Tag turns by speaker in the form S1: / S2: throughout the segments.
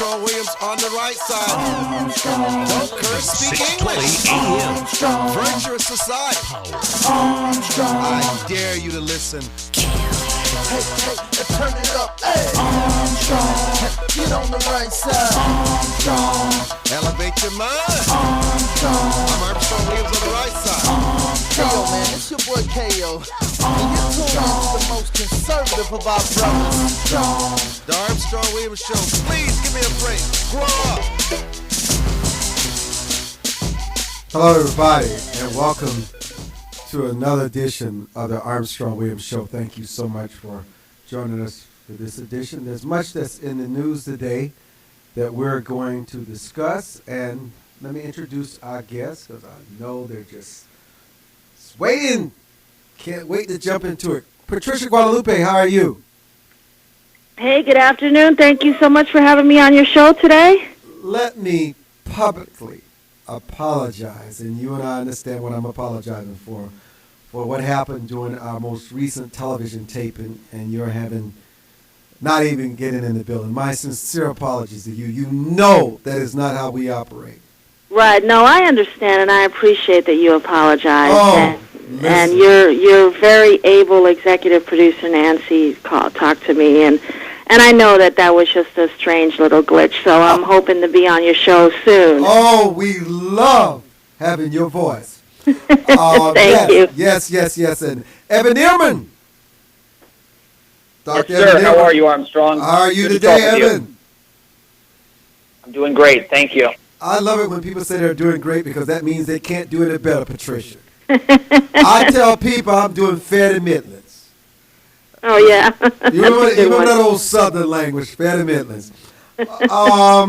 S1: Armstrong Williams on the right side.
S2: Armstrong.
S1: Don't curse, speak English.
S2: Armstrong.
S1: Virtuous society.
S2: Armstrong.
S1: I dare you to listen.
S3: Hey, turn it up. Hey.
S2: Armstrong.
S3: Get on the right side.
S2: Armstrong.
S1: Elevate your mind.
S2: Armstrong.
S1: I'm Armstrong Williams on the right side.
S3: Yo, man, it's your boy KO. And you're tuned into the most conservative of our brothers.
S1: The Armstrong Williams Show. Please give me a break. Grow up.
S4: Hello, everybody, and welcome to another edition of the Armstrong Williams Show. Thank you so much for joining us for this edition. There's much that's in the news today that we're going to discuss, and let me introduce our guests because I know they're just waiting. Can't wait to jump into it. Patricia Guadalupe, how are you?
S5: Hey, good afternoon. Thank you so much for having me on your show today.
S4: Let me publicly apologize, and you and I understand what I'm apologizing for what happened during our most recent television taping, and you're having not even getting in the building. My sincere apologies to you. You know that is not how we operate.
S5: Right. No, I understand, and I appreciate that you apologize.
S4: Oh,
S5: and your very able executive producer, Nancy, talked to me, and I know that was just a strange little glitch, so I'm hoping to be on your show soon.
S4: Oh, we love having your voice.
S5: Thank you.
S4: Yes. And Evan Nierman.
S6: Yes, sir. How are you, Armstrong?
S4: How are you
S6: Good
S4: today,
S6: to talk with
S4: Evan?
S6: you. I'm doing great. Thank you.
S4: I love it when people say they're doing great because that means they can't do any better, Patricia. I tell people I'm doing fair to Midlands.
S5: Oh, yeah.
S4: You remember that old Southern language, fair to Midlands. Let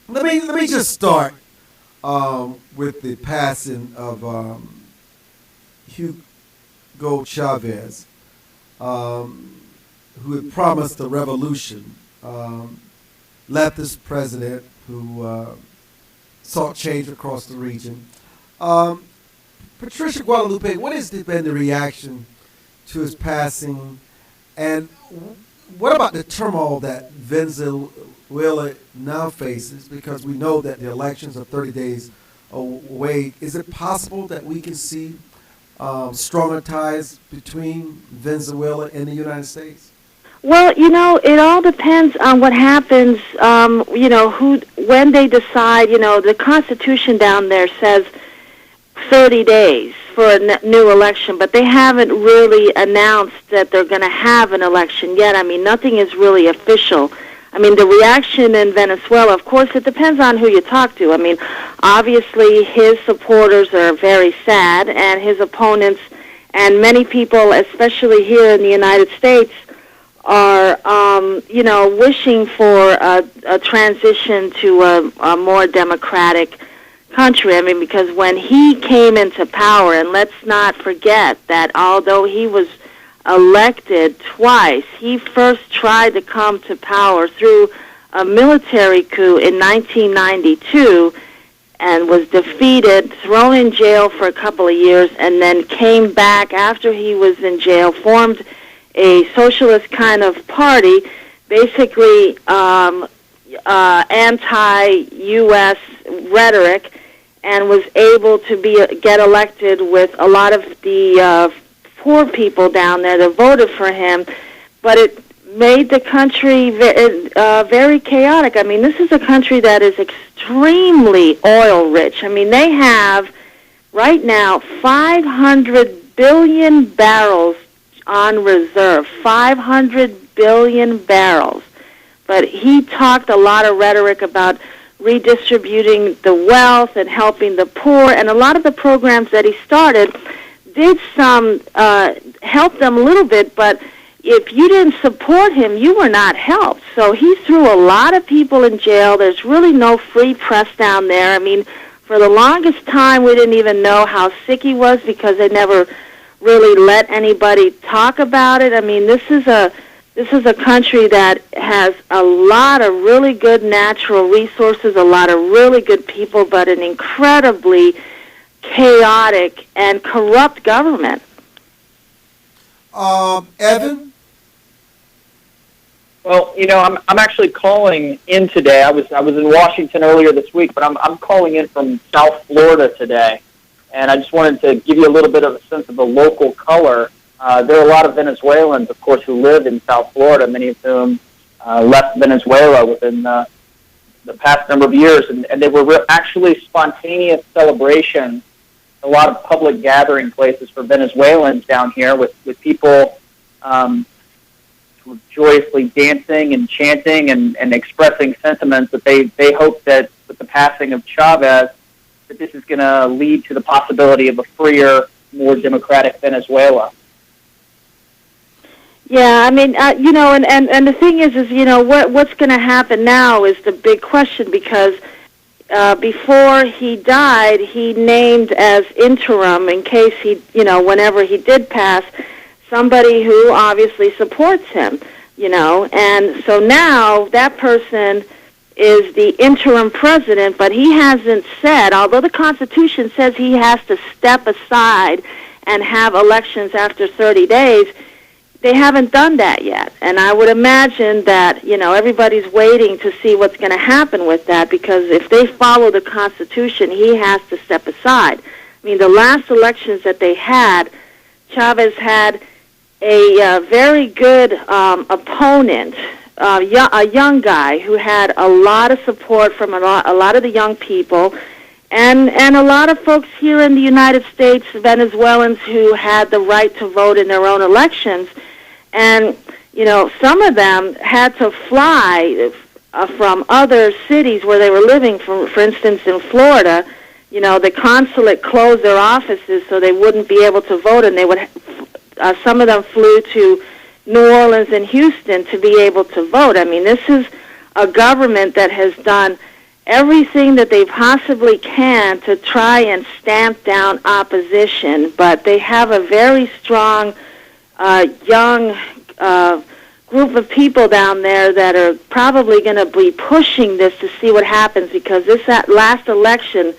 S4: me just start with the passing of Hugo Chavez, who had promised a revolution, leftist president who sought change across the region. Patricia Guadalupe, what has been the reaction to his passing, and what about the turmoil that Venezuela now faces? Because we know that the elections are 30 days away. Is it possible that we can see stronger ties between Venezuela and the United States?
S5: Well, it all depends on what happens, when they decide, the Constitution down there says 30 days for a new election, but they haven't really announced that they're going to have an election yet. I mean, nothing is really official. I mean, the reaction in Venezuela, of course, it depends on who you talk to. I mean, obviously his supporters are very sad, and his opponents and many people, especially here in the United States, are, wishing for a transition to a more democratic country. I mean, because when he came into power, and let's not forget that although he was elected twice, he first tried to come to power through a military coup in 1992 and was defeated, thrown in jail for a couple of years, and then came back after he was in jail, formed a socialist kind of party, basically anti-U.S. rhetoric, and was able to get elected with a lot of the poor people down there that voted for him. But it made the country very chaotic. I mean, this is a country that is extremely oil-rich. I mean, they have right now 500 billion barrels on reserve, 500 billion barrels. But he talked a lot of rhetoric about redistributing the wealth and helping the poor, and a lot of the programs that he started did help them a little bit, but if you didn't support him, you were not helped. So he threw a lot of people in jail. There's really no free press down there. I mean, for the longest time, we didn't even know how sick he was because they never really let anybody talk about it. I mean, this is a country that has a lot of really good natural resources, a lot of really good people, but an incredibly chaotic and corrupt government.
S4: Evan?
S6: Well, I'm actually calling in today. I was in Washington earlier this week, but I'm calling in from South Florida today, and I just wanted to give you a little bit of a sense of the local color. There are a lot of Venezuelans, of course, who live in South Florida, many of whom left Venezuela within the past number of years, and they were actually spontaneous celebrations, a lot of public gathering places for Venezuelans down here with people joyously dancing and chanting and expressing sentiments that they hope that with the passing of Chavez, that this is going to lead to the possibility of a freer, more democratic Venezuela.
S5: Yeah, I mean, and the thing is what's going to happen now is the big question, because before he died, he named as interim, in case he, whenever he did pass, somebody who obviously supports him, and so now that person is the interim president, but he hasn't said, although the Constitution says he has to step aside and have elections after 30 days, they haven't done that yet. And I would imagine that, everybody's waiting to see what's going to happen with that, because if they follow the Constitution, he has to step aside. I mean, the last elections that they had, Chavez had a very good opponent, a young guy who had a lot of support from a lot of the young people, and a lot of folks here in the United States, Venezuelans who had the right to vote in their own elections. And, some of them had to fly from other cities where they were living. For instance, in Florida, the consulate closed their offices so they wouldn't be able to vote, and they would. Some of them flew to New Orleans and Houston to be able to vote. I mean, this is a government that has done everything that they possibly can to try and stamp down opposition, but they have a very strong young group of people down there that are probably going to be pushing this to see what happens, because that last election,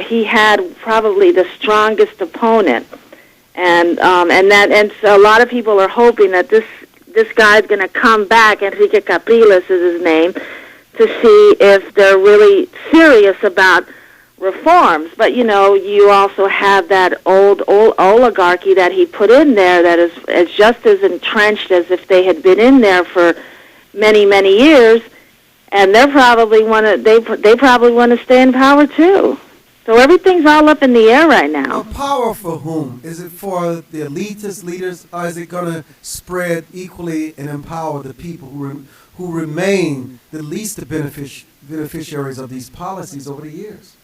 S5: he had probably the strongest opponent. And so a lot of people are hoping that this guy's going to come back, Enrique Capriles is his name, to see if they're really serious about reforms. But, you also have that old oligarchy that he put in there that is just as entrenched as if they had been in there for many, many years, and they probably want to stay in power too. So everything's all up in the air right now.
S4: Well, power for whom? Is it for the elitist leaders, or is it going to spread equally and empower the people who remain the least beneficiaries of these policies over the years?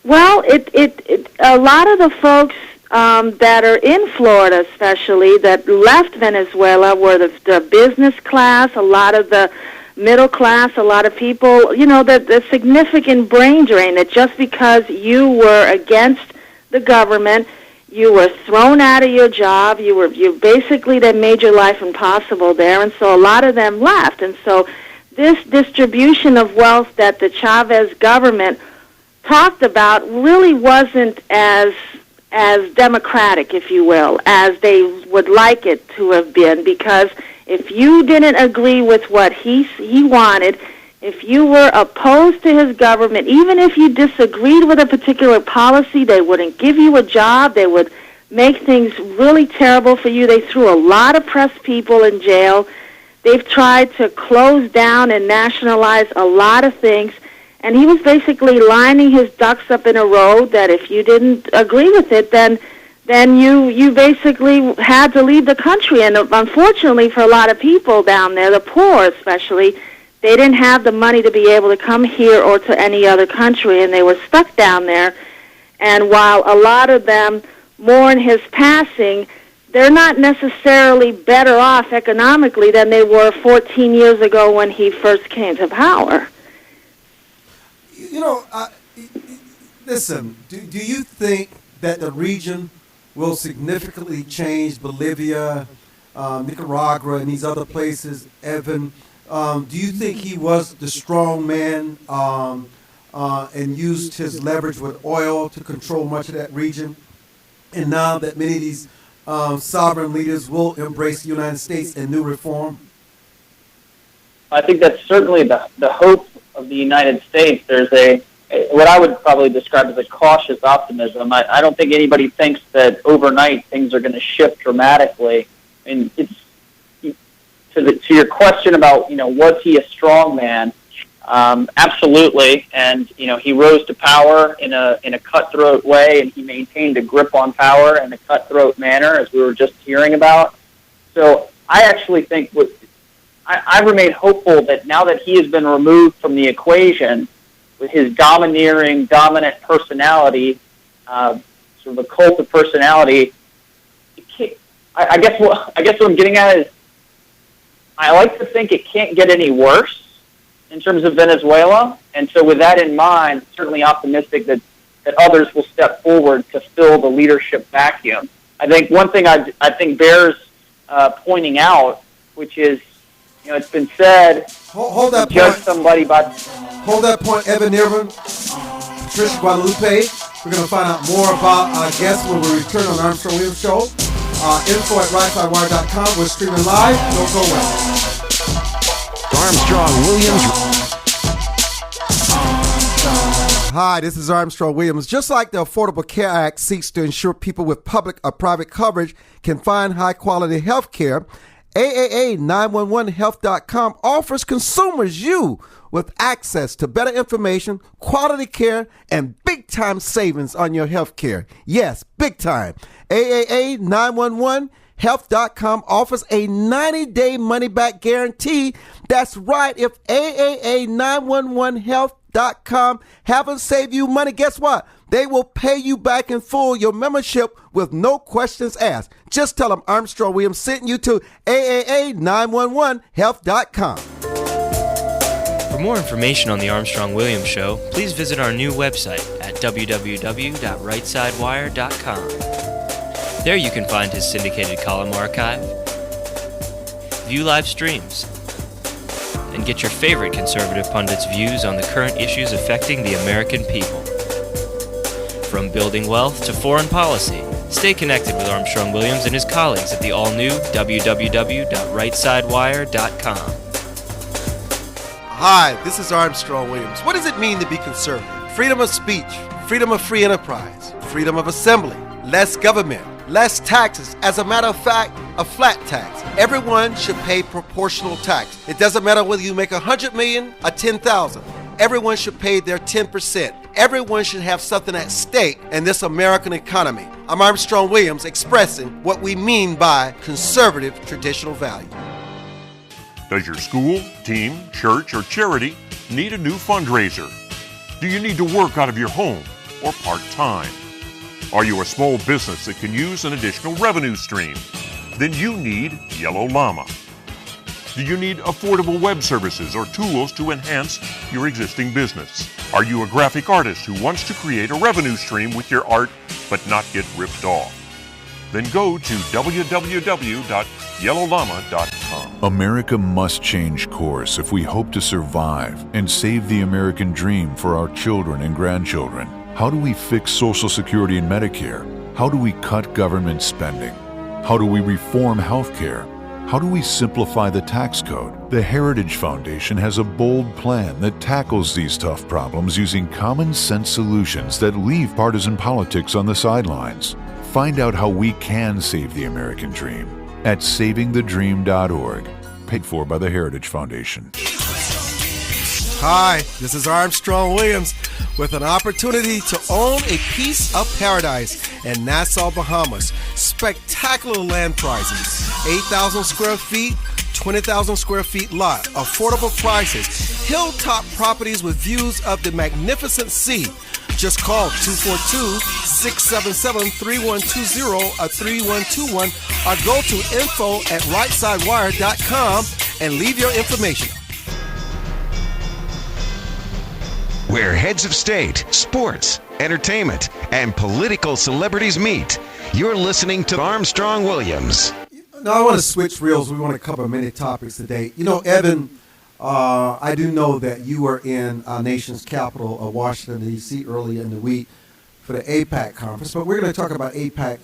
S5: Well, a lot of the folks that are in Florida, especially, that left Venezuela were the business class, a lot of the middle class, a lot of people, the significant brain drain that just because you were against the government, you were thrown out of your job, you basically, that made your life impossible there, and so a lot of them left. And so this distribution of wealth that the Chavez government talked about really wasn't as democratic, if you will, as they would like it to have been, because if you didn't agree with what he wanted, if you were opposed to his government, even if you disagreed with a particular policy, they wouldn't give you a job. They would make things really terrible for you. They threw a lot of press people in jail. They've tried to close down and nationalize a lot of things. And he was basically lining his ducks up in a row that if you didn't agree with it, then you basically had to leave the country. And unfortunately for a lot of people down there, the poor especially, they didn't have the money to be able to come here or to any other country, and they were stuck down there. And while a lot of them mourn his passing, they're not necessarily better off economically than they were 14 years ago when he first came to power.
S4: Listen, do you think that the region will significantly change Bolivia, Nicaragua, and these other places, Evan? Do you think he was the strong man and used his leverage with oil to control much of that region? And now that many of these sovereign leaders will embrace the United States and new reform?
S6: I think that's certainly the hope of the United States. There's what I would probably describe as a cautious optimism. I don't think anybody thinks that overnight things are going to shift dramatically. And it's to your question about, was he a strong man? Absolutely. And, he rose to power in a cutthroat way, and he maintained a grip on power in a cutthroat manner, as we were just hearing about. So I actually think I remain hopeful that now that he has been removed from the equation with his domineering, dominant personality, sort of a cult of personality, I guess what I'm getting at is I like to think it can't get any worse in terms of Venezuela. And so with that in mind, certainly optimistic that others will step forward to fill the leadership vacuum. I think one thing I think bears pointing out, which is, it's been said,
S4: hold that
S6: judge
S4: point.
S6: Somebody by...
S4: Hold that point, Evan Nierman, Patricia Guadalupe. We're going to find out more about our guests when we return on the Armstrong Williams Show. Info at rightsidewire.com. We're streaming live. Don't go away.
S7: Armstrong Williams.
S4: Hi, this is Armstrong Williams. Just like the Affordable Care Act seeks to ensure people with public or private coverage can find high-quality health care, AAA911health.com offers consumers with access to better information, quality care, and big-time savings on your health care. Yes, big time. AAA911health.com offers a 90-day money-back guarantee. That's right. If AAA911health.com haven't saved you money, guess what? They will pay you back in full your membership with no questions asked. Just tell them Armstrong Williams sent you to AAA911health.com.
S8: For more information on the Armstrong Williams Show, please visit our new website at www.rightsidewire.com. There you can find his syndicated column archive, view live streams, and get your favorite conservative pundits' views on the current issues affecting the American people. From building wealth to foreign policy, stay connected with Armstrong Williams and his colleagues at the all-new www.rightsidewire.com.
S1: Hi, this is Armstrong Williams. What does it mean to be conservative? Freedom of speech, freedom of free enterprise, freedom of assembly, less government, less taxes. As a matter of fact, a flat tax. Everyone should pay proportional tax. It doesn't matter whether you make $100 million or $10,000. Everyone should pay their 10%. Everyone should have something at stake in this American economy. I'm Armstrong Williams, expressing what we mean by conservative traditional value.
S9: Does your school, team, church, or charity need a new fundraiser? Do you need to work out of your home or part-time? Are you a small business that can use an additional revenue stream? Then you need Yellow Llama. Do you need affordable web services or tools to enhance your existing business? Are you a graphic artist who wants to create a revenue stream with your art but not get ripped off? Then go to www.yellowllama.com.
S10: America must change course if we hope to survive and save the American dream for our children and grandchildren. How do we fix Social Security and Medicare? How do we cut government spending? How do we reform health care? How do we simplify the tax code? The Heritage Foundation has a bold plan that tackles these tough problems using common sense solutions that leave partisan politics on the sidelines. Find out how we can save the American dream at savingthedream.org, paid for by the Heritage Foundation.
S1: Hi, this is Armstrong Williams with an opportunity to own a piece of paradise in Nassau, Bahamas. Spectacular land prices, 8,000 square feet, 20,000 square feet lot, affordable prices, hilltop properties with views of the magnificent sea. Just call 242-677-3120 or 3121 or go to info@rightsidewire.com and leave your information.
S7: Where heads of state, sports, entertainment, and political celebrities meet. You're listening to Armstrong Williams.
S4: Now, I want to switch reels. We want to cover many topics today. You know, Evan, I do know that you were in our nation's capital of Washington, D.C. earlier in the week for the APAC conference, but we're going to talk about APAC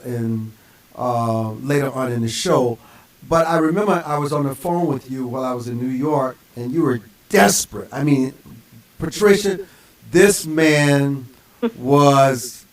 S4: later on in the show. But I remember I was on the phone with you while I was in New York, and you were desperate. I mean, Patricia, this man was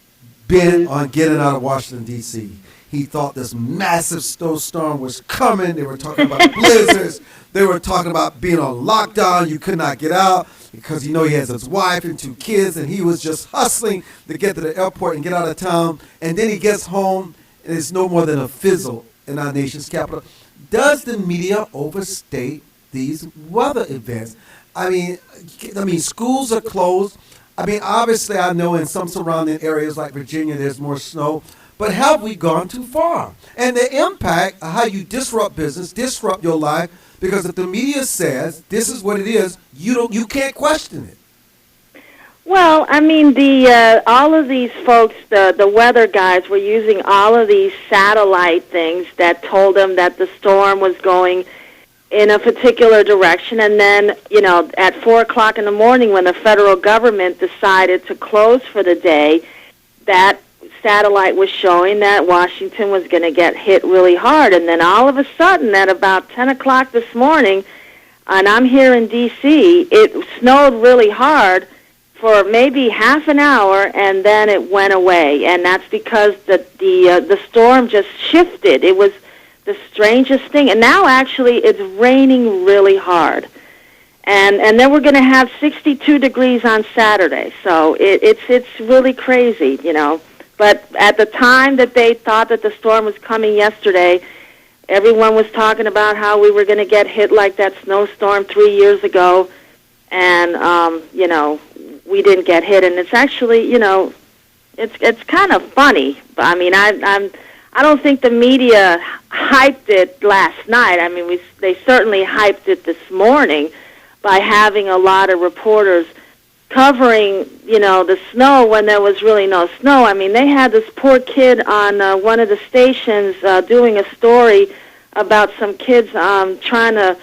S4: bent on getting out of Washington, D.C. He thought this massive snowstorm was coming. They were talking about blizzards. They were talking about being on lockdown. You could not get out because he has his wife and 2 kids, and he was just hustling to get to the airport and get out of town. And then he gets home, and it's no more than a fizzle in our nation's capital. Does the media overstate these weather events? I mean, schools are closed. I mean, obviously, I know in some surrounding areas like Virginia, there's more snow. But have we gone too far? And the impact of how you disrupt business, disrupt your life, because if the media says this is what it is, you can't question it.
S5: Well, I mean, all of these folks, the weather guys, were using all of these satellite things that told them that the storm was going in a particular direction, and then, at 4 o'clock in the morning when the federal government decided to close for the day, that satellite was showing that Washington was going to get hit really hard. And then all of a sudden, at about 10 o'clock this morning, and I'm here in D.C., it snowed really hard for maybe half an hour, and then it went away. And that's because the storm just shifted. It was the strangest thing. And now, actually, it's raining really hard. And then we're going to have 62 degrees on Saturday. So it's really crazy, But at the time that they thought that the storm was coming yesterday, everyone was talking about how we were going to get hit like that snowstorm 3 years ago. And, we didn't get hit. And it's actually, it's kind of funny. I mean, I don't think the media hyped it last night. I mean, they certainly hyped it this morning by having a lot of reporters covering, the snow when there was really no snow. I mean, they had this poor kid on one of the stations doing a story about some kids trying to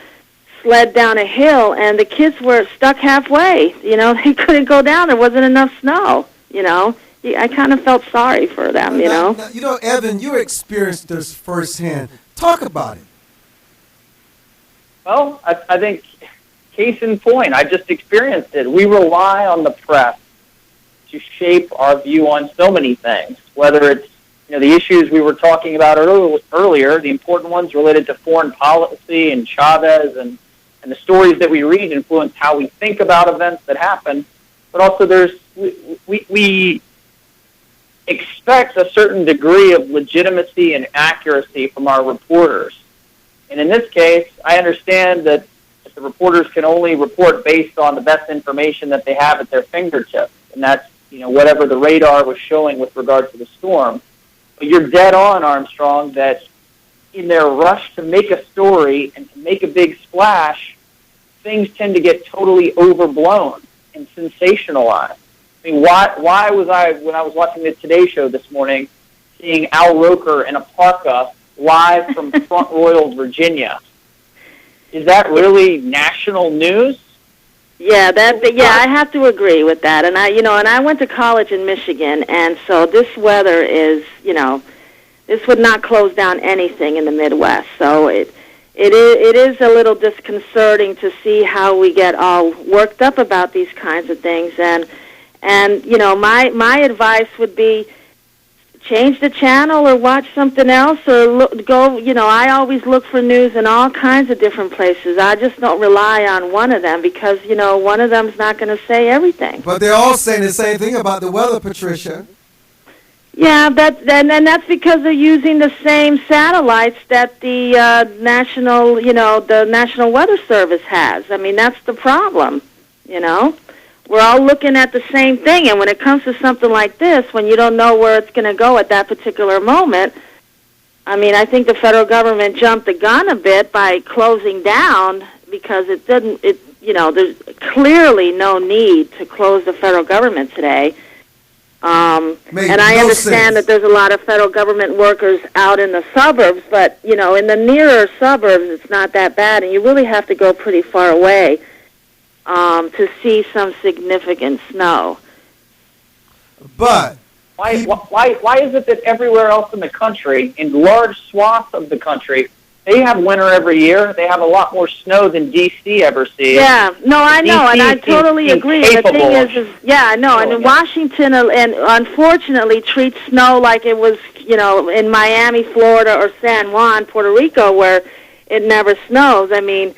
S5: sled down a hill, and the kids were stuck halfway. They couldn't go down. There wasn't enough snow, I kind of felt sorry for them,
S4: Now, Evan, you experienced this firsthand. Talk about it.
S6: Well, I think, case in point, I just experienced it. We rely on the press to shape our view on so many things, whether it's the issues we were talking about earlier, the important ones related to foreign policy and Chavez, and the stories that we read influence how we think about events that happen. But also we expect a certain degree of legitimacy and accuracy from our reporters. And in this case, I understand that the reporters can only report based on the best information that they have at their fingertips, and that's whatever the radar was showing with regard to the storm. But you're dead on, Armstrong, that in their rush to make a story and to make a big splash, things tend to get totally overblown and sensationalized. I mean, why was I, when I was watching the Today Show this morning, seeing Al Roker in a parka live from Front Royal, Virginia? Is that really national news?
S5: Yeah, I have to agree with that. And I went to college in Michigan, and so this weather is, this would not close down anything in the Midwest. So it is a little disconcerting to see how we get all worked up about these kinds of things. And my advice would be change the channel or watch something else, or go, I always look for news in all kinds of different places. I just don't rely on one of them because, one of them's not going to say everything.
S4: But they're all saying the same thing about the weather, Patricia.
S5: Yeah, and that's because they're using the same satellites that the the National Weather Service has. I mean, that's the problem, We're all looking at the same thing, and when it comes to something like this, when you don't know where it's going to go at that particular moment, I mean, I think the federal government jumped the gun a bit by closing down because there's clearly no need to close the federal government today. And I understand that there's a lot of federal government workers out in the suburbs, but, in the nearer suburbs, it's not that bad, and you really have to go pretty far away to see some significant snow.
S4: But
S6: why is it that everywhere else in the country, in large swaths of the country, they have winter every year. They have a lot more snow than D.C. ever sees.
S5: Yeah, no, I know, and I totally agree. And the thing
S6: capable
S5: is, yeah, I know, and Washington, and unfortunately, treats snow like it was, in Miami, Florida, or San Juan, Puerto Rico, where it never snows. I mean,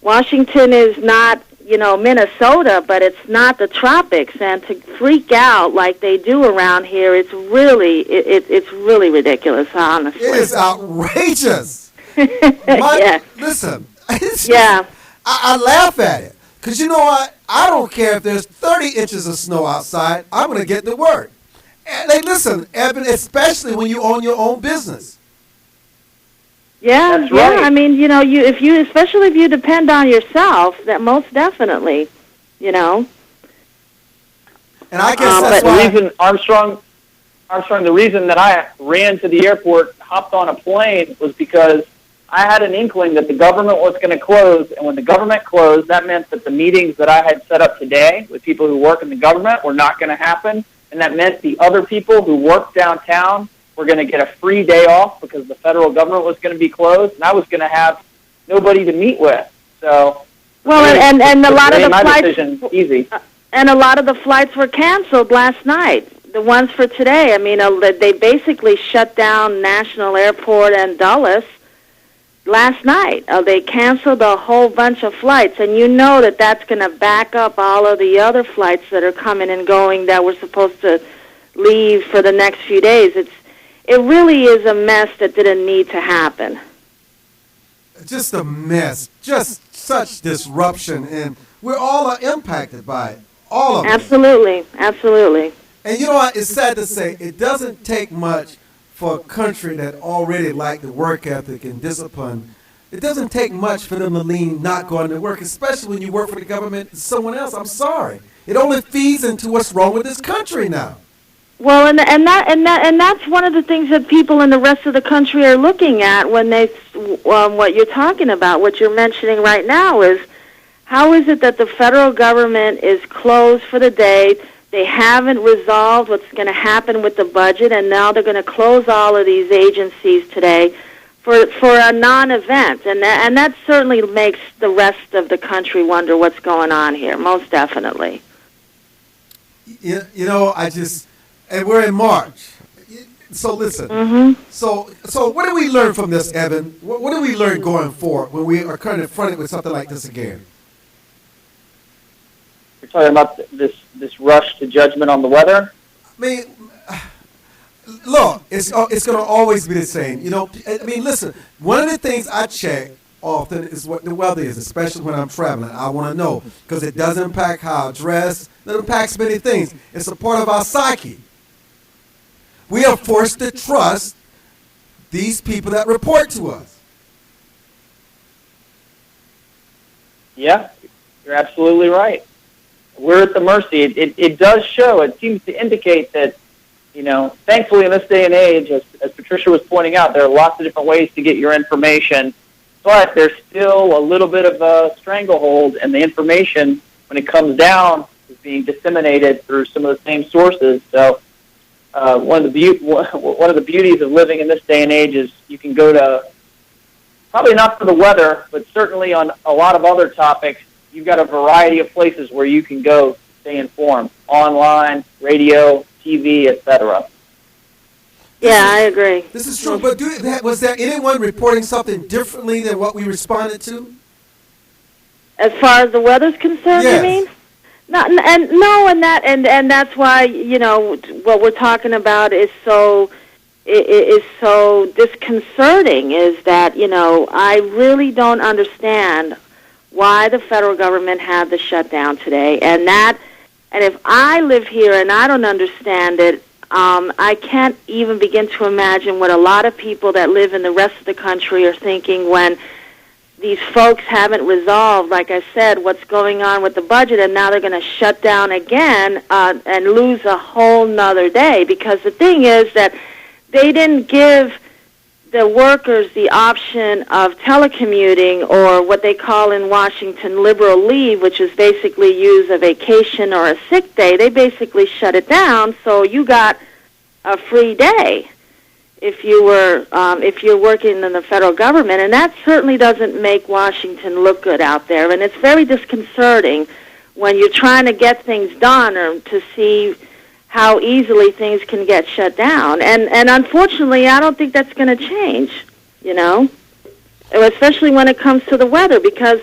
S5: Washington is not, Minnesota, but it's not the tropics, and to freak out like they do around here, it's really ridiculous, honestly.
S4: It is outrageous.
S5: Yeah.
S4: Listen,
S5: Yeah.
S4: I laugh at it because you know what? I don't care if there's 30 inches of snow outside. I'm going to get to work. And listen, Evan, especially when you own your own business.
S5: Yeah,
S6: That's
S5: yeah.
S6: right.
S5: I mean, especially if you depend on yourself, that most definitely,
S4: And I guess that's
S6: but
S4: why.
S6: the reason Armstrong, the reason that I ran to the airport, hopped on a plane, was because I had an inkling that the government was going to close, and when the government closed, that meant that the meetings that I had set up today with people who work in the government were not going to happen, and that meant the other people who work downtown were going to get a free day off because the federal government was going to be closed, and I was going to have nobody to meet with. So,
S5: well, and a lot of the
S6: my
S5: flights,
S6: decision easy.
S5: And a lot of the flights were canceled last night. The ones for today. I mean, they basically shut down National Airport and Dulles last night. They canceled a whole bunch of flights, and that's going to back up all of the other flights that are coming and going that were supposed to leave for the next few days. It really is a mess that didn't need to happen.
S4: Just a mess. Just such disruption, and we're all impacted by it. All of us.
S5: Absolutely, absolutely.
S4: And you know what? It's sad to say, it doesn't take much for a country that already lacked the work ethic and discipline. It doesn't take much for them to lean not going to work, especially when you work for the government and someone else. I'm sorry. It only feeds into what's wrong with this country now.
S5: Well, and that's one of the things that people in the rest of the country are looking at when they, what you're talking about, what you're mentioning right now is, how is it that the federal government is closed for the day? They haven't resolved what's going to happen with the budget, and now they're going to close all of these agencies today for a non-event, and that certainly makes the rest of the country wonder what's going on here. Most definitely.
S4: And we're in March. So listen.
S5: Mm-hmm.
S4: So what do we learn from this, Evan? What do we learn going forward when we are confronted with something like this again?
S6: You're talking about this rush to judgment on the weather?
S4: I mean, look, it's going to always be the same. Listen, one of the things I check often is what the weather is, especially when I'm traveling. I want to know because it does impact how I dress. It impacts many things. It's a part of our psyche. We are forced to trust these people that report to us.
S6: Yeah, you're absolutely right. We're at the mercy. It does show. It seems to indicate that, thankfully in this day and age, as Patricia was pointing out, there are lots of different ways to get your information, but there's still a little bit of a stranglehold, and the information, when it comes down, is being disseminated through some of the same sources. So one of the beauties of living in this day and age is you can go to, probably not for the weather, but certainly on a lot of other topics, you've got a variety of places where you can go to stay informed, online, radio, TV, etc.
S5: Yeah, I agree.
S4: This is true, but was there anyone reporting something differently than what we responded to?
S5: As far as the weather's concerned,
S4: yes.
S5: You mean? And that's why what we're talking about is so disconcerting. Is that I really don't understand why the federal government had the shutdown today, and if I live here and I don't understand it, I can't even begin to imagine what a lot of people that live in the rest of the country are thinking when these folks haven't resolved, like I said, what's going on with the budget, and now they're going to shut down again and lose a whole nother day. Because the thing is that they didn't give the workers the option of telecommuting, or what they call in Washington liberal leave, which is basically use a vacation or a sick day. They basically shut it down, so you got a free day. if you're working in the federal government, and that certainly doesn't make Washington look good out there. And it's very disconcerting when you're trying to get things done or to see how easily things can get shut down. And unfortunately, I don't think that's going to change, especially when it comes to the weather, because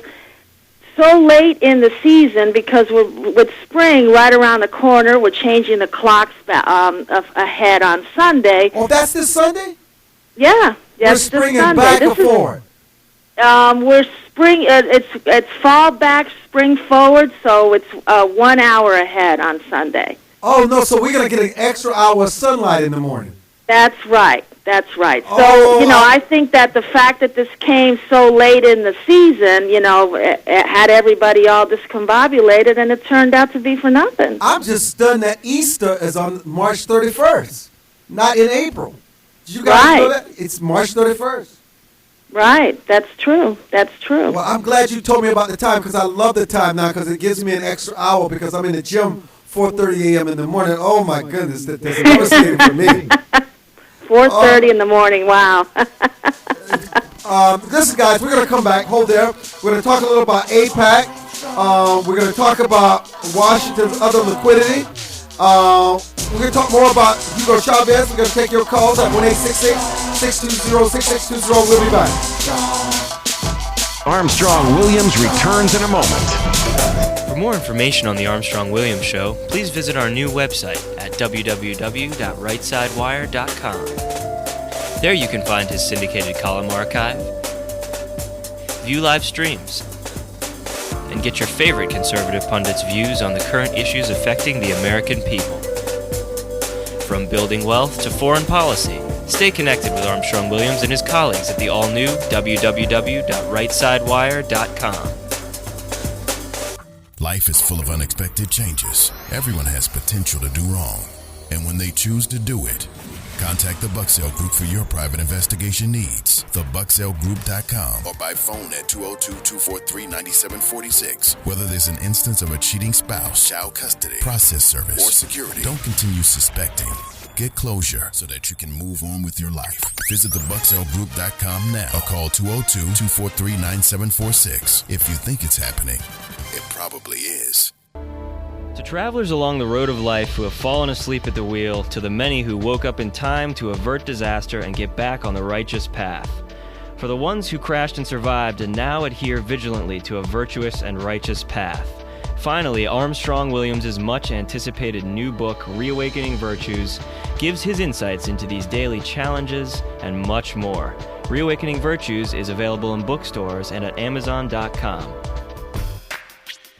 S5: so late in the season, because with spring right around the corner, we're changing the clocks ahead on Sunday.
S4: Oh, that's this Sunday?
S5: Yeah.
S4: We're springing back or forward?
S5: We're spring. It's fall back, spring forward, so it's 1 hour ahead on Sunday.
S4: Oh, no, so we're going to get an extra hour of sunlight in the morning.
S5: That's right. That's right. So,
S4: Oh,
S5: I think that the fact that this came so late in the season, it had everybody all discombobulated, and it turned out to be for nothing.
S4: I'm just stunned that Easter is on March 31st, not in April. Did you guys know that? It's March 31st.
S5: Right. That's true. That's true.
S4: Well, I'm glad you told me about the time, because I love the time now, because it gives me an extra hour, because I'm in the gym 4:30 a.m. in the morning. Oh, my goodness. That's devastating for me.
S5: 4:30 in the morning. Wow.
S4: Listen, guys, we're going to come back. Hold there. We're going to talk a little about APAC. We're going to talk about Washington's other liquidity. We're going to talk more about Hugo Chavez. We're going to take your calls at 1-866-620-6620. We'll be back.
S7: Armstrong Williams returns in a moment.
S8: For more information on the Armstrong Williams Show, please visit our new website at www.rightsidewire.com. There you can find his syndicated column archive, view live streams, and get your favorite conservative pundits' views on the current issues affecting the American people. From building wealth to foreign policy, stay connected with Armstrong Williams and his colleagues at the all-new www.rightsidewire.com.
S11: Life is full of unexpected changes. Everyone has potential to do wrong. And when they choose to do it, contact the Bucksell Group for your private investigation needs. TheBucksellGroup.com or by phone at 202-243-9746. Whether there's an instance of a cheating spouse, child custody, process service, or security, don't continue suspecting. Get closure so that you can move on with your life. Visit TheBucksellGroup.com now or call 202-243-9746. If you think it's happening, it probably is.
S8: To travelers along the road of life who have fallen asleep at the wheel, to the many who woke up in time to avert disaster and get back on the righteous path. For the ones who crashed and survived and now adhere vigilantly to a virtuous and righteous path. Finally, Armstrong Williams' much-anticipated new book, Reawakening Virtues, gives his insights into these daily challenges and much more. Reawakening Virtues is available in bookstores and at Amazon.com.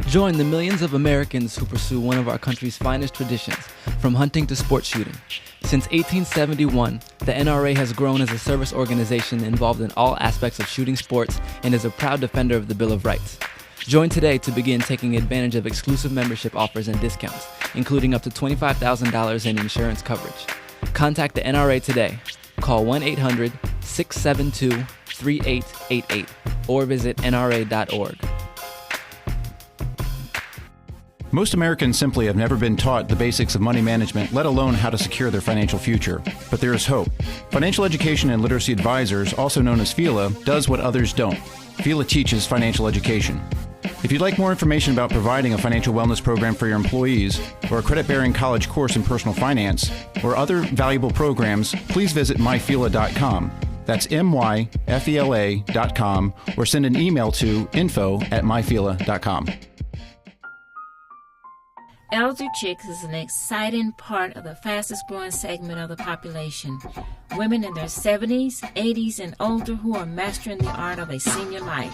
S12: Join the millions of Americans who pursue one of our country's finest traditions, from hunting to sport shooting. Since 1871, the NRA has grown as a service organization involved in all aspects of shooting sports and is a proud defender of the Bill of Rights. Join today to begin taking advantage of exclusive membership offers and discounts, including up to $25,000 in insurance coverage. Contact the NRA today. Call 1-800-672-3888 or visit nra.org.
S13: Most Americans simply have never been taught the basics of money management, let alone how to secure their financial future. But there is hope. Financial Education and Literacy Advisors, also known as FELA, does what others don't. FELA teaches financial education. If you'd like more information about providing a financial wellness program for your employees, or a credit-bearing college course in personal finance, or other valuable programs, please visit myfela.com. That's myfela.com, or send an email to info@myfela.com.
S14: Elder Chicks is an exciting part of the fastest growing segment of the population. Women in their 70s, 80s, and older who are mastering the art of a senior life.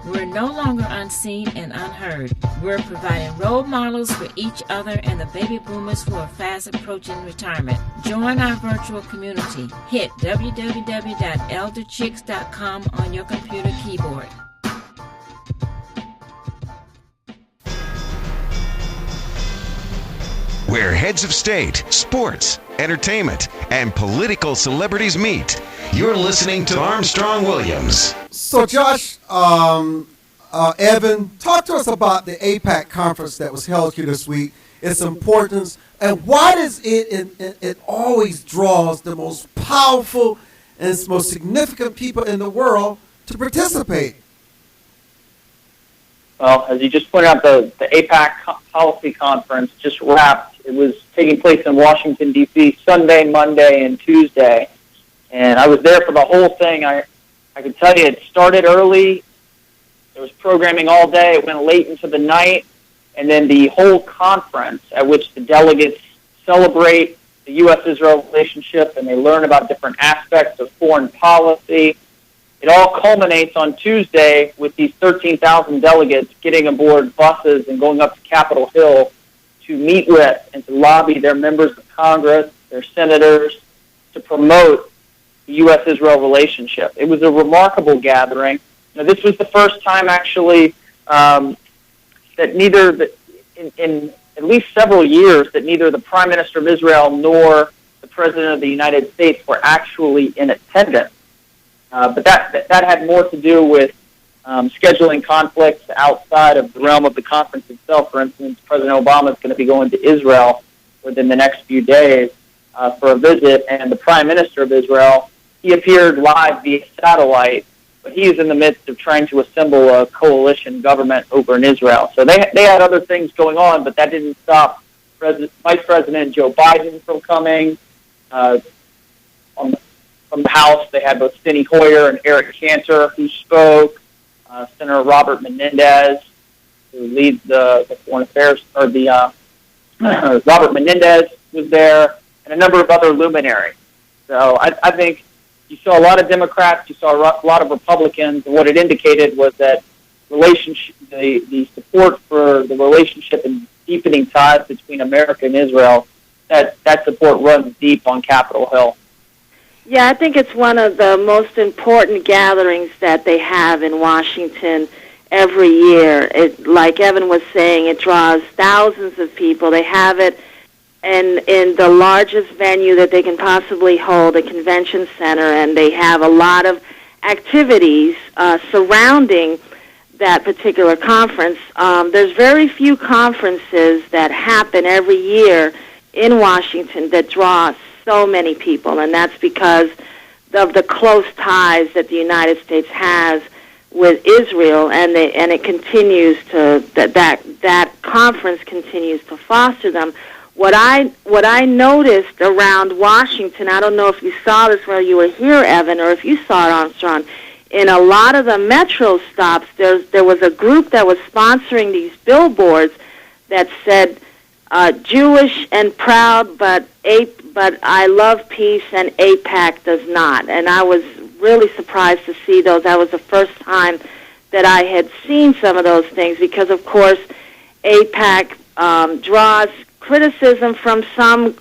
S14: We're no longer unseen and unheard. We're providing role models for each other and the baby boomers who are fast approaching retirement. Join our virtual community. Hit www.elderchicks.com on your computer keyboard.
S7: Where heads of state, sports, entertainment, and political celebrities meet. You're listening to Armstrong Williams.
S4: So, Josh, Evan, talk to us about the APAC conference that was held here this week its importance, and why does it always draws the most powerful and most significant people in the world to participate?
S6: Well, as you just pointed out, the APAC policy conference just wrapped. It was taking place in Washington, D.C. Sunday, Monday, and Tuesday. And I was there for the whole thing. I can tell you it started early. There was programming all day. It went late into the night. And then the whole conference at which the delegates celebrate the U.S.-Israel relationship and they learn about different aspects of foreign policy. It all culminates on Tuesday with these 13,000 delegates getting aboard buses and going up to Capitol Hill to meet with and to lobby their members of Congress, their senators, to promote the U.S.-Israel relationship. It was a remarkable gathering. Now, this was the first time, actually, that in at least several years, that neither the Prime Minister of Israel nor the President of the United States were actually in attendance. But that had more to do with scheduling conflicts outside of the realm of the conference itself. For instance, President Obama is going to be going to Israel within the next few days for a visit, and the Prime Minister of Israel, he appeared live via satellite, but he is in the midst of trying to assemble a coalition government over in Israel. So they had other things going on, but that didn't stop Vice President Joe Biden from coming. From the House, they had both Steny Hoyer and Eric Cantor who spoke. Senator Robert Menendez, who leads the foreign affairs, or Robert Menendez was there, and a number of other luminaries. So I think you saw a lot of Democrats, you saw a lot of Republicans, and what it indicated was that the support for the relationship and deepening ties between America and Israel, that support runs deep on Capitol Hill.
S5: Yeah, I think it's one of the most important gatherings that they have in Washington every year. Like Evan was saying, it draws thousands of people. They have it in the largest venue that they can possibly hold, a convention center, and they have a lot of activities surrounding that particular conference. There's very few conferences that happen every year in Washington that draw so many people, and that's because of the close ties that the United States has with Israel, and it continues to that conference continues to foster them. What I noticed around Washington, I don't know if you saw this while you were here, Evan, or if you saw it, Armstrong. In a lot of the metro stops, there was a group that was sponsoring these billboards that said, Jewish and proud, but I love peace and AIPAC does not. And I was really surprised to see those. That was the first time that I had seen some of those things because, of course, AIPAC draws criticism from some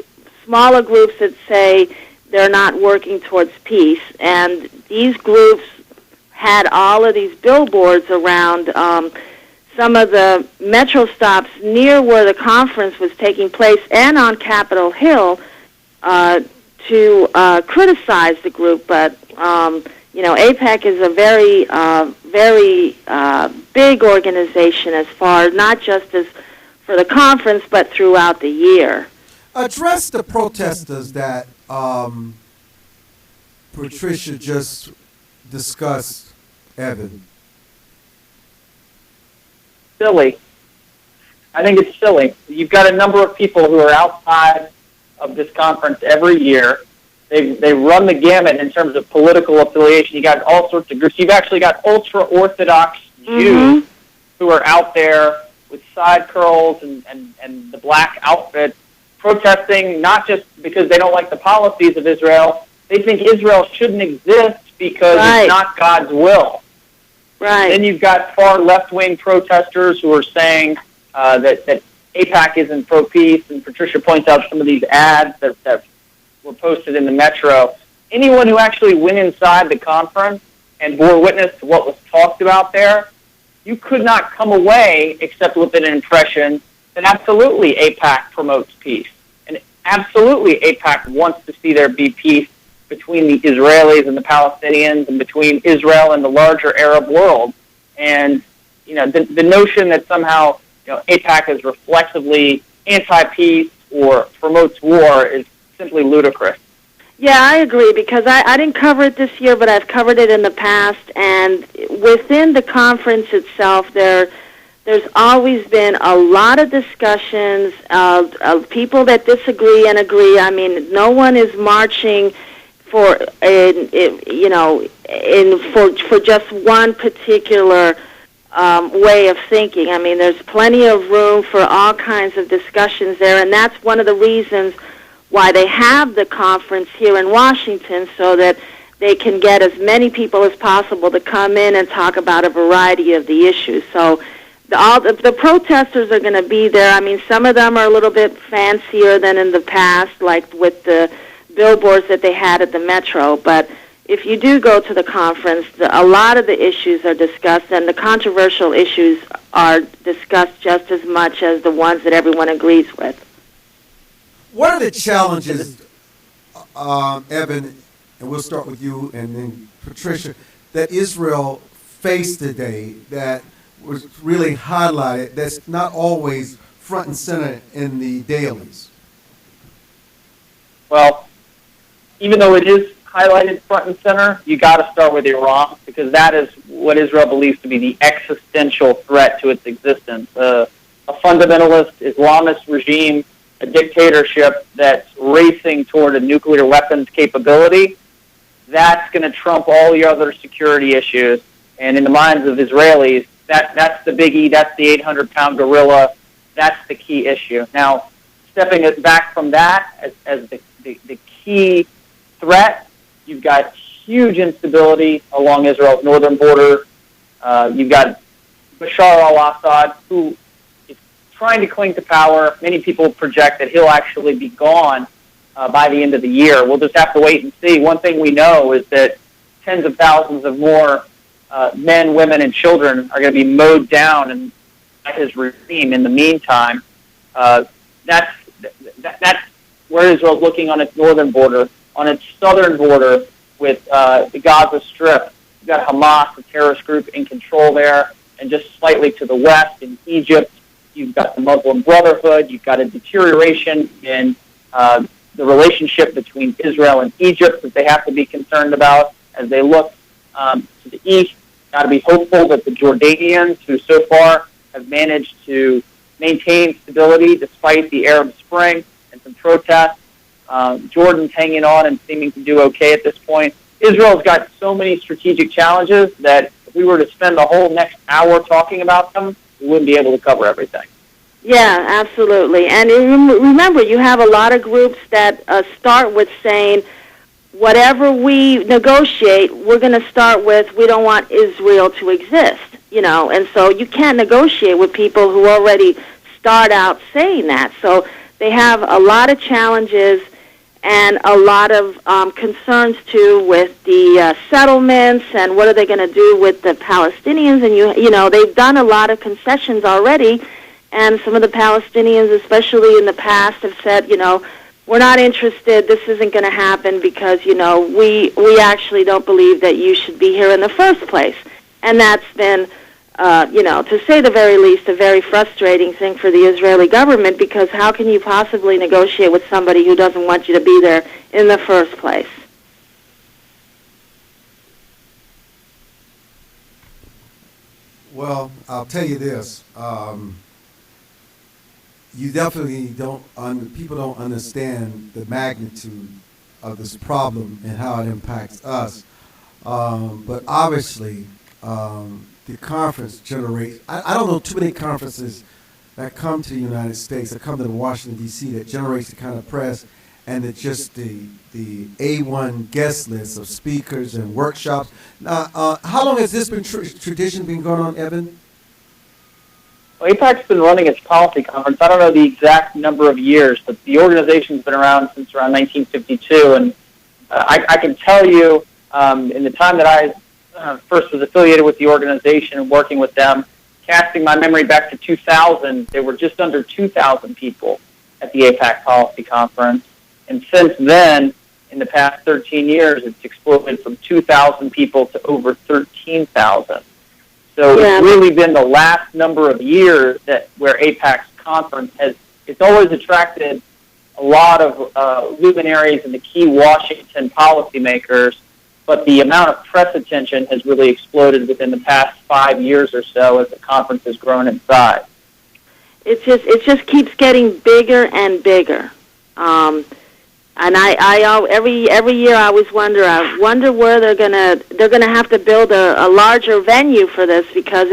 S5: smaller groups that say they're not working towards peace. And these groups had all of these billboards around some of the metro stops near where the conference was taking place and on Capitol Hill to criticize the group. But, AIPAC is a very big organization as far, not just as for the conference, but throughout the year.
S4: Address the protesters that Patricia just discussed, Evan.
S6: Silly. I think it's silly. You've got a number of people who are outside of this conference every year. They run the gamut in terms of political affiliation. You got all sorts of groups. You've actually got ultra-Orthodox Jews who are out there with side curls and the black outfit protesting, not just because they don't like the policies of Israel. They think Israel shouldn't exist because it's not God's will.
S5: Right.
S6: Then you've got far left-wing protesters who are saying that AIPAC isn't pro-peace, and Patricia points out some of these ads that were posted in the Metro. Anyone who actually went inside the conference and bore witness to what was talked about there, you could not come away except with an impression that absolutely AIPAC promotes peace. And absolutely AIPAC wants to see there be peace between the Israelis and the Palestinians and between Israel and the larger Arab world. And, the notion that somehow, AIPAC is reflexively anti-peace or promotes war is simply ludicrous.
S5: Yeah, I agree, because I didn't cover it this year, but I've covered it in the past, and within the conference itself, there's always been a lot of discussions of people that disagree and agree. I mean, no one is marching for for just one particular way of thinking. I mean, there's plenty of room for all kinds of discussions there, and that's one of the reasons why they have the conference here in Washington, so that they can get as many people as possible to come in and talk about a variety of the issues. So the protesters are going to be there. I mean, some of them are a little bit fancier than in the past, like with the billboards that they had at the Metro. But if you do go to the conference, a lot of the issues are discussed, and the controversial issues are discussed just as much as the ones that everyone agrees with.
S4: What are the challenges, Evan, and we'll start with you and then Patricia, that Israel faced today that was really highlighted, that's not always front and center in the dailies?
S6: Well, even though it is highlighted front and center, you got to start with Iran, because that is what Israel believes to be the existential threat to its existence. A fundamentalist Islamist regime, a dictatorship that's racing toward a nuclear weapons capability, that's going to trump all the other security issues. And in the minds of Israelis, that's the biggie, that's the 800-pound gorilla, that's the key issue. Now, stepping it back from that as the key threat, you've got huge instability along Israel's northern border. You've got Bashar al-Assad, who is trying to cling to power. Many people project that he'll actually be gone by the end of the year. We'll just have to wait and see. One thing we know is that tens of thousands of more men, women, and children are going to be mowed down by his regime in the meantime. That's where Israel's looking on its northern border. On its southern border with the Gaza Strip, you've got Hamas, a terrorist group, in control there. And just slightly to the west, in Egypt, you've got the Muslim Brotherhood. You've got a deterioration in the relationship between Israel and Egypt that they have to be concerned about as they look to the east. Got to be hopeful that the Jordanians, who so far have managed to maintain stability despite the Arab Spring and some protests, Jordan's hanging on and seeming to do okay at this point. Israel's got so many strategic challenges that if we were to spend the whole next hour talking about them, we wouldn't be able to cover everything.
S5: Yeah, absolutely. And remember, you have a lot of groups that start with saying, whatever we negotiate, we're going to start with, we don't want Israel to exist, and so you can't negotiate with people who already start out saying that. So they have a lot of challenges and a lot of concerns, too, with the settlements and what are they going to do with the Palestinians. And, they've done a lot of concessions already, and some of the Palestinians, especially in the past, have said, we're not interested, this isn't going to happen because, we actually don't believe that you should be here in the first place. And that's been, to say the very least, a very frustrating thing for the Israeli government, because how can you possibly negotiate with somebody who doesn't want you to be there in the first place?
S4: Well, I'll tell you this. You definitely people don't understand the magnitude of this problem and how it impacts us. But obviously, the conference generates, I don't know too many conferences that come to the United States, that come to Washington, D.C., that generates the kind of press and it's just the A1 guest list of speakers and workshops. Now, how long has this tradition been going on, Evan?
S6: Well, AIPAC's been running its policy conference. I don't know the exact number of years, but the organization's been around since around 1952. And I can tell you, in the time that I first was affiliated with the organization and working with them, casting my memory back to 2000, there were just under 2,000 people at the AIPAC policy conference. And since then, in the past 13 years, it's exploded from 2,000 people to over 13,000. So it's really been the last number of years where AIPAC's conference has it's always attracted a lot of luminaries and the key Washington policymakers, but the amount of press attention has really exploded within the past 5 years or so as the conference has grown in size.
S5: It just keeps getting bigger and bigger. And I every year I always wonder where they're gonna have to build a larger venue for this, because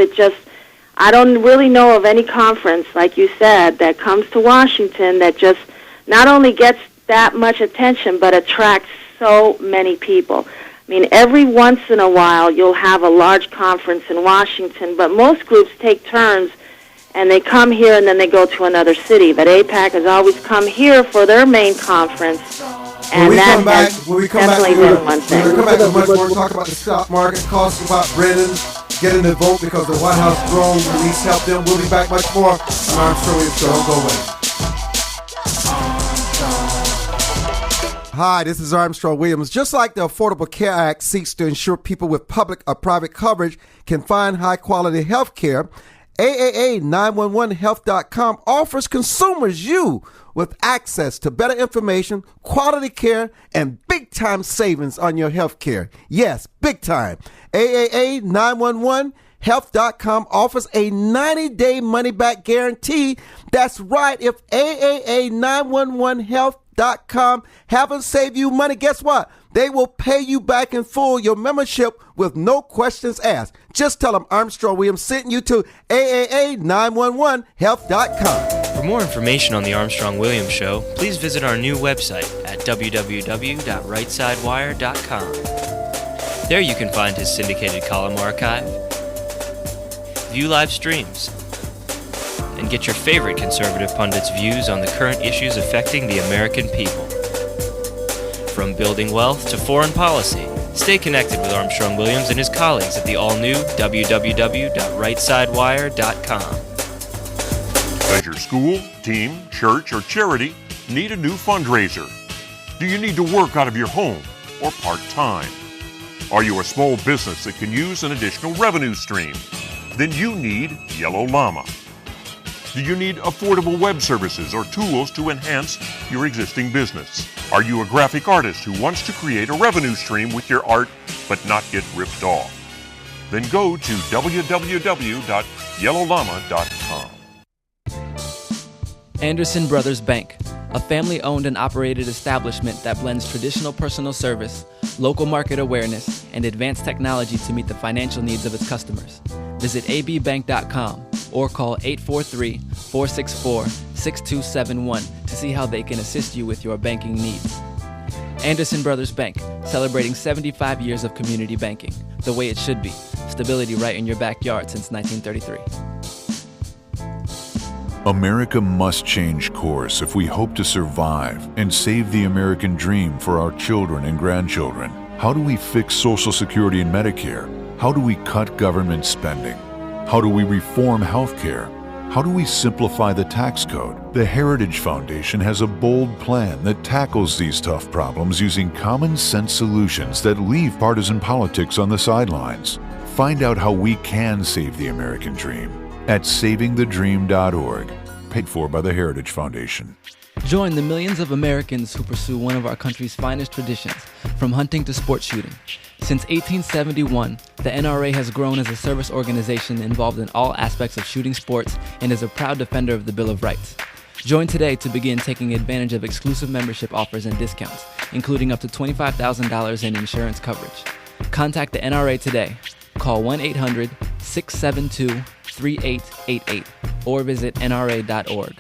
S5: I don't really know of any conference, like you said, that comes to Washington that just not only gets that much attention but attracts so many people. I mean, every once in a while you'll have a large conference in Washington, but most groups take turns and they come here and then they go to another city. But APAC has always come here for their main conference, and that has definitely been one thing.
S4: When we come back to much more, talk about the stock market, costs about Brennan getting the vote because the White House drone release helped them. We'll be back much more on Armstrong, so don't go away. Hi, this is Armstrong Williams. Just like the Affordable Care Act seeks to ensure people with public or private coverage can find high-quality health care, AAA911health.com offers consumers you with access to better information, quality care, and big-time savings on your health care. Yes, big time. AAA911health.com offers a 90-day money-back guarantee. That's right. If AAA911health.com haven't saved you money, guess what? They will pay you back in full your membership with no questions asked. Just tell them Armstrong Williams sent you to AAA911health.com.
S8: For more information on the Armstrong Williams Show, please visit our new website at www.rightsidewire.com. There you can find his syndicated column archive, view live streams, and get your favorite conservative pundits' views on the current issues affecting the American people. From building wealth to foreign policy, stay connected with Armstrong Williams and his colleagues at the all-new www.rightsidewire.com.
S9: Does your school, team, church, or charity need a new fundraiser? Do you need to work out of your home or part-time? Are you a small business that can use an additional revenue stream? Then you need Yellow Llama. Do you need affordable web services or tools to enhance your existing business? Are you a graphic artist who wants to create a revenue stream with your art but not get ripped off? Then go to www.yellowllama.com.
S12: Anderson Brothers Bank, a family-owned and operated establishment that blends traditional personal service, local market awareness, and advanced technology to meet the financial needs of its customers. Visit abbank.com or call 843-464-6271 to see how they can assist you with your banking needs. Anderson Brothers Bank, celebrating 75 years of community banking, the way it should be. Stability right in your backyard since 1933.
S10: America must change course if we hope to survive and save the American dream for our children and grandchildren. How do we fix Social Security and Medicare? How do we cut government spending? How do we reform health care? How do we simplify the tax code? The Heritage Foundation has a bold plan that tackles these tough problems using common sense solutions that leave partisan politics on the sidelines. Find out how we can save the American dream at savingthedream.org, paid for by the Heritage Foundation.
S12: Join the millions of Americans who pursue one of our country's finest traditions, from hunting to sport shooting. Since 1871, the NRA has grown as a service organization involved in all aspects of shooting sports and is a proud defender of the Bill of Rights. Join today to begin taking advantage of exclusive membership offers and discounts, including up to $25,000 in insurance coverage. Contact the NRA today. Call 1-800-672-3888 or visit nra.org.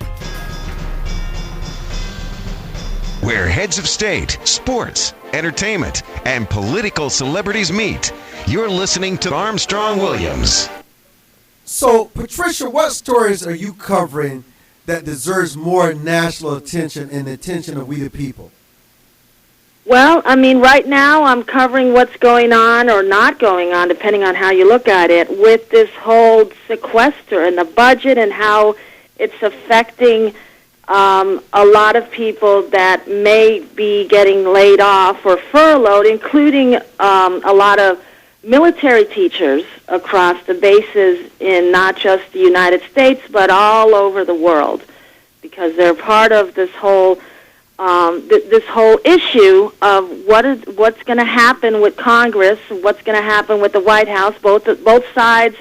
S7: Where heads of state, sports, entertainment, and political celebrities meet. You're listening to Armstrong Williams.
S4: So, Patricia, what stories are you covering that deserves more national attention and the attention of we the people?
S5: Well, I mean, right now I'm covering what's going on or not going on, depending on how you look at it, with this whole sequester and the budget and how it's affecting a lot of people that may be getting laid off or furloughed, including a lot of military teachers across the bases in not just the United States, but all over the world. because they're part of this whole this whole issue of what's going to happen with Congress, what's going to happen with the White House. Both sides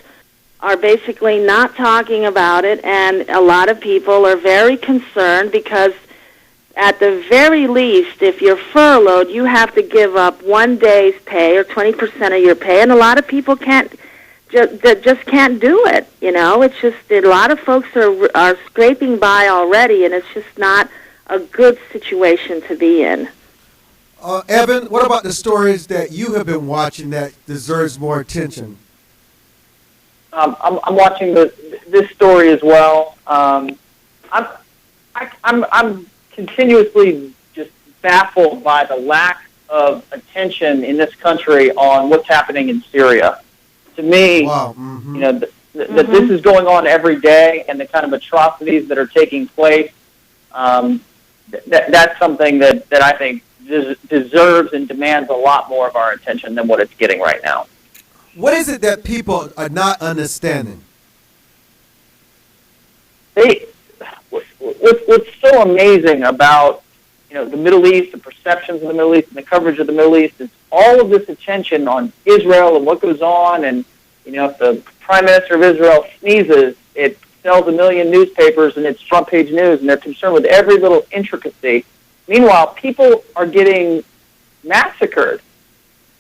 S5: are basically not talking about it, and a lot of people are very concerned because at the very least, if you're furloughed, you have to give up 1 day's pay or 20% of your pay, and a lot of people just can't do it. It's just a lot of folks are scraping by already, and it's just not a good situation to be in.
S4: Evan, what about the stories that you have been watching that deserves more attention?
S6: I'm watching this story as well. I'm continuously just baffled by the lack of attention in this country on what's happening in Syria. To me,
S4: wow.
S6: That this is going on every day, and the kind of atrocities that are taking place. That's something that I think deserves and demands a lot more of our attention than what it's getting right now.
S4: What is it that people are not understanding?
S6: What's so amazing about the Middle East, the perceptions of the Middle East, and the coverage of the Middle East is all of this attention on Israel and what goes on. And if the Prime Minister of Israel sneezes, it sells 1 million newspapers and it's front page news, and they're concerned with every little intricacy. Meanwhile, people are getting massacred.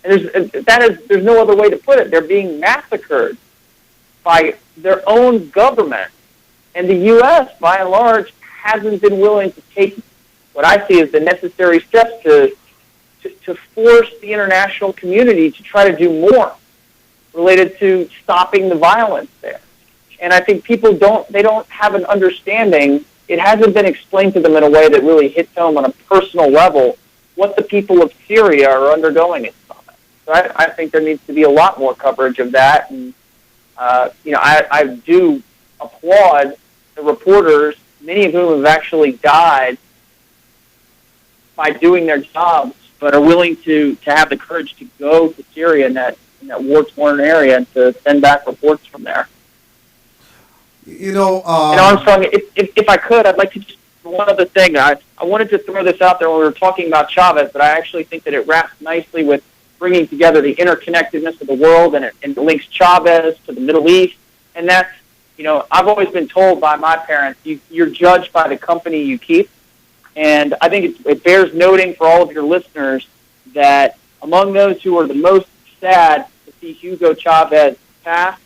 S6: And there's no other way to put it. They're being massacred by their own government. And the U.S., by and large, hasn't been willing to take what I see as the necessary steps to force the international community to try to do more related to stopping the violence there. And I think people don't have an understanding. It hasn't been explained to them in a way that really hits home on a personal level what the people of Syria are undergoing at the moment. So I think there needs to be a lot more coverage of that. And, I do applaud the reporters, many of whom have actually died by doing their jobs, but are willing to have the courage to go to Syria in that war-torn area and to send back reports from there.
S4: And
S6: Armstrong, if I could, I'd like to just one other thing. I wanted to throw this out there when we were talking about Chavez, but I actually think that it wraps nicely with bringing together the interconnectedness of the world, and it links Chavez to the Middle East. And that's, I've always been told by my parents, you're judged by the company you keep. And I think it bears noting for all of your listeners that among those who are the most sad to see Hugo Chavez pass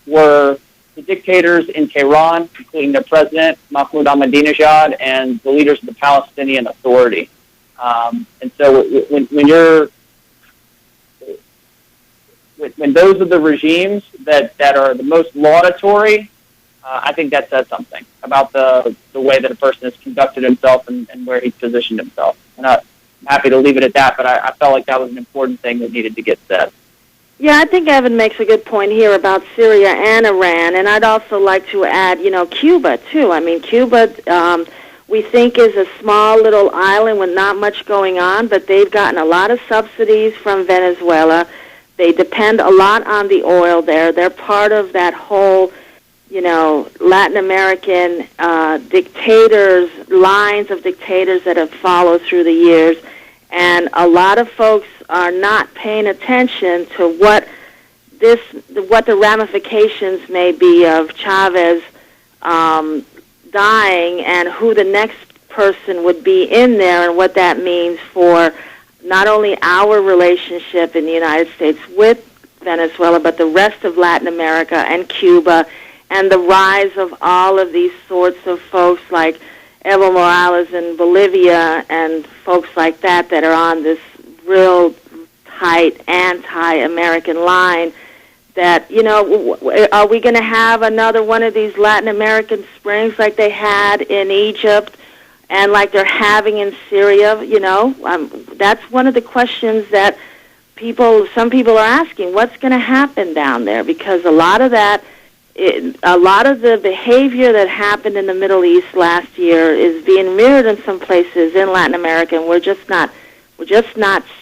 S6: were the dictators in Tehran, including their president, Mahmoud Ahmadinejad, and the leaders of the Palestinian Authority. And so when those are the regimes that are the most laudatory, I think that says something about the way that a person has conducted himself and where he's positioned himself. And I'm happy to leave it at that, but I felt like that was an important thing that needed to get said.
S5: Yeah, I think Evan makes a good point here about Syria and Iran, and I'd also like to add, Cuba, too. I mean, Cuba, we think is a small little island with not much going on, but they've gotten a lot of subsidies from Venezuela. They depend a lot on the oil there. They're part of that whole, Latin American lines of dictators that have followed through the years. And a lot of folks are not paying attention to what the ramifications may be of Chavez dying and who the next person would be in there and what that means for not only our relationship in the United States with Venezuela, but the rest of Latin America and Cuba, and the rise of all of these sorts of folks like Evo Morales in Bolivia and folks like that are on this real tight anti-American line that, are we going to have another one of these Latin American springs like they had in Egypt and like they're having in Syria? That's one of the questions that some people are asking. What's going to happen down there? Because a lot of the behavior that happened in the Middle East last year is being mirrored in some places in Latin America, and we're just not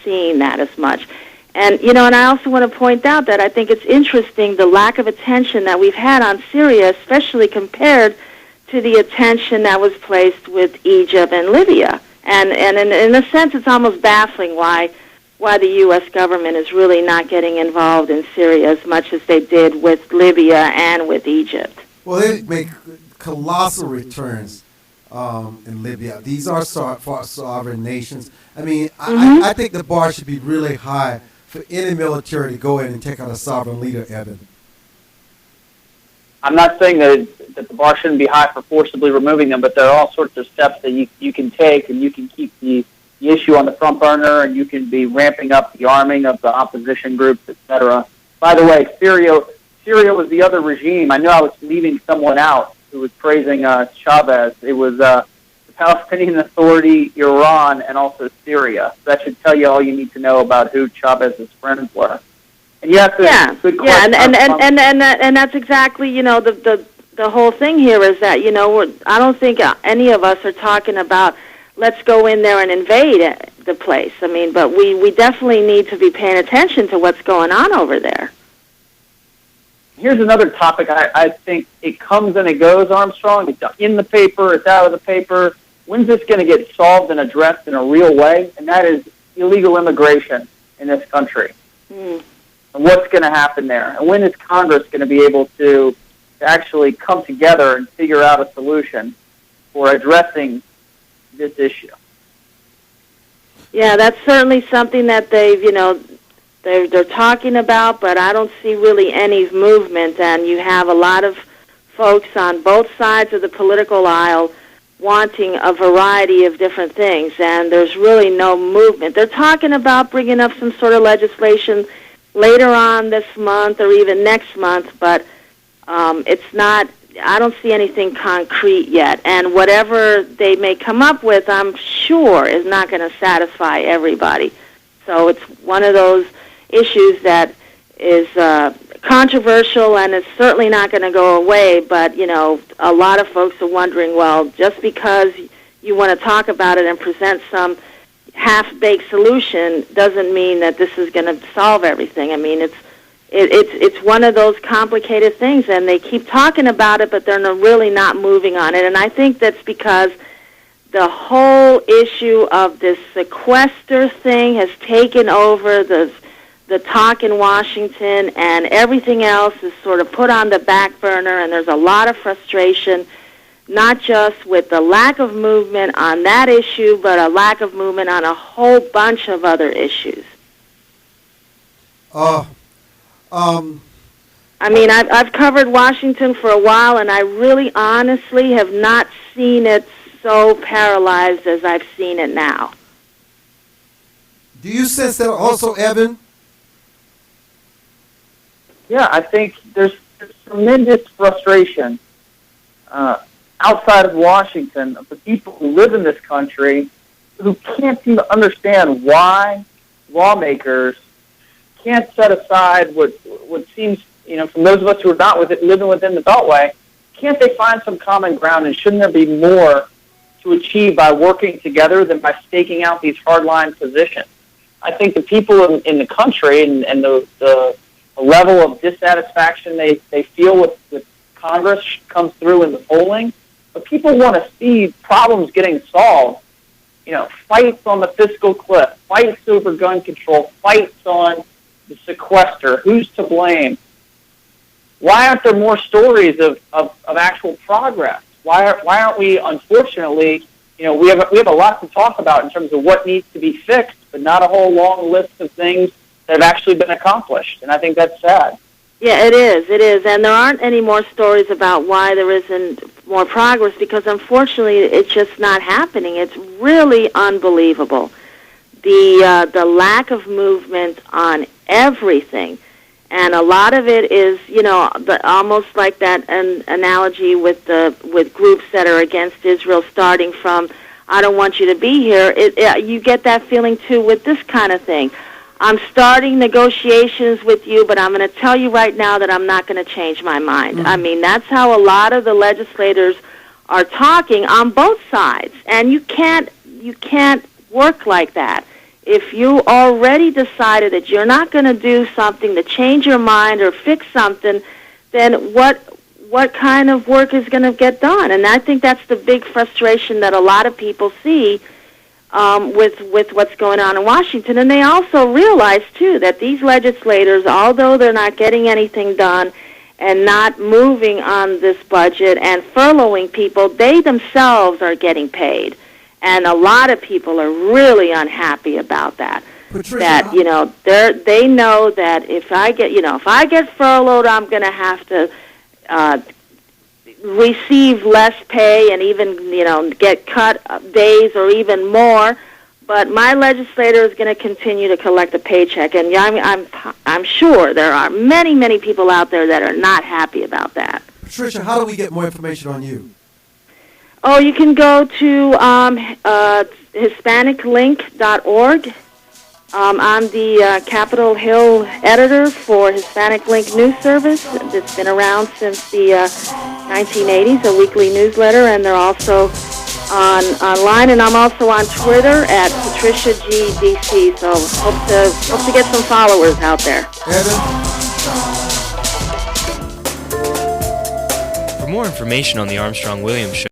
S5: seeing that as much. And and I also want to point out that I think it's interesting the lack of attention that we've had on Syria, especially compared to the attention that was placed with Egypt and Libya. And in a sense, it's almost baffling why the U.S. government is really not getting involved in Syria as much as they did with Libya and with Egypt.
S4: Well, they make colossal returns in Libya. These are sovereign nations. I mean, I think the bar should be really high for any military to go in and take out a sovereign leader, Evan.
S6: I'm not saying that the bar shouldn't be high for forcibly removing them, but there are all sorts of steps that you can take, and you can keep the issue on the front burner, and you can be ramping up the arming of the opposition groups, etc. By the way, Syria was the other regime. I knew I was leaving someone out who was praising Chavez. It was the Palestinian Authority, Iran, and also Syria. So that should tell you all you need to know about who Chavez's friends were. And you have to,
S5: and that's exactly, you know, the whole thing here is that, you know, I don't think any of us are talking about let's go in there and invade the place. I mean, but we definitely need to be paying attention to what's going on over there.
S6: Here's another topic. I think it comes and it goes, Armstrong. It's in the paper. It's out of the paper. When's this going to get solved and addressed in a real way? And that is illegal immigration in this country. And what's going to happen there? And when is Congress going to be able to actually come together and figure out a solution for addressing this issue?
S5: Yeah, that's certainly something that they've, you know, they're talking about, but I don't see really any movement. And you have a lot of folks on both sides of the political aisle wanting a variety of different things, and there's really no movement. They're talking about bringing up some sort of legislation later on this month or even next month, but it's not, I don't see anything concrete yet. And whatever they may come up with, I'm sure, is not going to satisfy everybody. So it's one of those issues that is controversial, and it's certainly not going to go away, but, you know, a lot of folks are wondering, well, just because you want to talk about it and present some half-baked solution doesn't mean that this is going to solve everything. I mean, it's one of those complicated things, and they keep talking about it, but they're really not moving on it. And I think that's because the whole issue of this sequester thing has taken over the talk in Washington, and everything else is sort of put on the back burner, and there's a lot of frustration, not just with the lack of movement on that issue, but a lack of movement on a whole bunch of other issues. I mean, I've covered Washington for a while, and I really honestly have not seen it so paralyzed as I've seen it now.
S4: Do you sense that also, Evan?
S6: Yeah, I think there's tremendous frustration outside of Washington of the people who live in this country who can't seem to understand why lawmakers can't set aside what seems, you know, from those of us who are not living within the Beltway, can't they find some common ground, and shouldn't there be more to achieve by working together than by staking out these hardline positions? I think the people in the country and the level of dissatisfaction they feel with Congress comes through in the polling, but people want to see problems getting solved. You know, fights on the fiscal cliff, fights over gun control, fights on the sequester, who's to blame? Why aren't there more stories of actual progress? Why aren't we, unfortunately, you know, we have a lot to talk about in terms of what needs to be fixed, but not a whole long list of things that have actually been accomplished, and I think that's sad.
S5: Yeah, it is, and there aren't any more stories about why there isn't more progress, because unfortunately it's just not happening. It's really unbelievable, the lack of movement on everything, and a lot of it is, you know, almost like that analogy with groups that are against Israel, starting from "I don't want you to be here." You get that feeling too with this kind of thing. I'm starting negotiations with you, but I'm going to tell you right now that I'm not going to change my mind. I mean, that's how a lot of the legislators are talking on both sides, and you can't work like that. If you already decided that you're not going to do something to change your mind or fix something, then what what kind of work is going to get done. And I think that's the big frustration that a lot of people see with what's going on in Washington. And they also realize, too, that these legislators, although they're not getting anything done and not moving on this budget and furloughing people, they themselves are getting paid. And a lot of people are really unhappy about that.
S4: Patricia,
S5: that, you know, they know that if I get furloughed, I'm going to have to receive less pay and even, you know, get cut days or even more. But my legislator is going to continue to collect a paycheck, and I'm sure there are many, many people out there that are not happy about that.
S4: Patricia, how do we get more information on you?
S5: Oh, you can go to HispanicLink.org. I'm the Capitol Hill editor for Hispanic Link News Service. It's been around since the 1980s, a weekly newsletter, and they're also online. And I'm also on Twitter at PatriciaGDC. So hope to get some followers out there.
S8: For more information on the Armstrong Williams Show,